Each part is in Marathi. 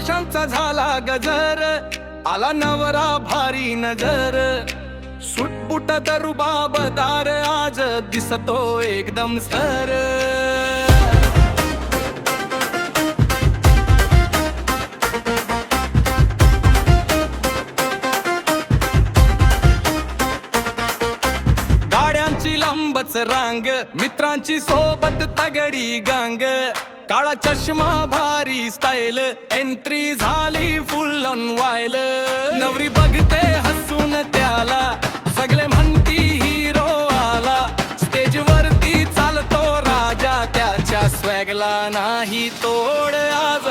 ताशांचा झाला गजर, आला नवरा भारी नजर, सुटबुट दरुबाबदार आज दिसतो एकदम सर. गाड्यांची लांबच रांग, मित्रांची सोबत तगडी गांग, काळा चष्मा भारी स्टाईल, एंट्री झाली फुल ऑन वाईल. नवरी बघते हसून त्याला, सगळे म्हणती हिरो आला, स्टेज वरती चालतो राजा, त्याच्या स्वॅगला नाही तोड आज.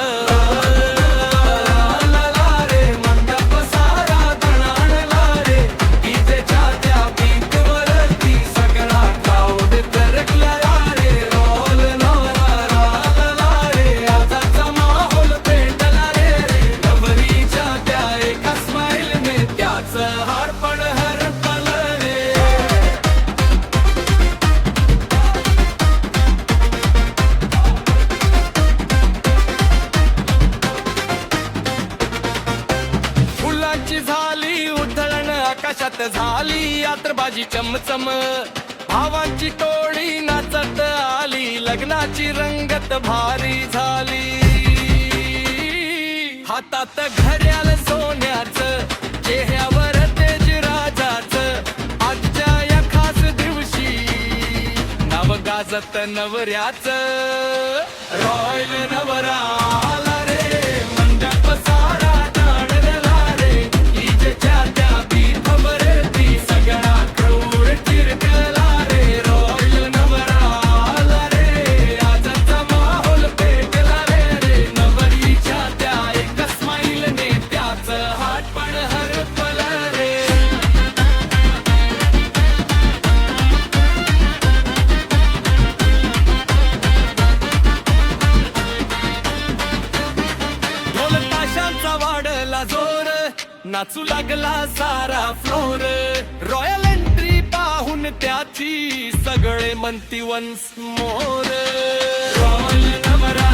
झाली उधळण, आकाशात झाली यात्रबाजी चमचम, भावांची टोळी नाचत आली, लग्नाची रंगत भारी झाली. हातात घड्याळ सोन्याचं, चेहऱ्यावर तेज राजाचं, आजच्या या खास दिवशी नाव गाजत नवऱ्याचं. रॉयल नवरा आला रे, मंडप सारा वाढला जोर, नाचू लागला सारा फ्लोर. रॉयल एंट्री पाहून त्याची सगळे म्हणती वन्स मोर. रॉयल नवरा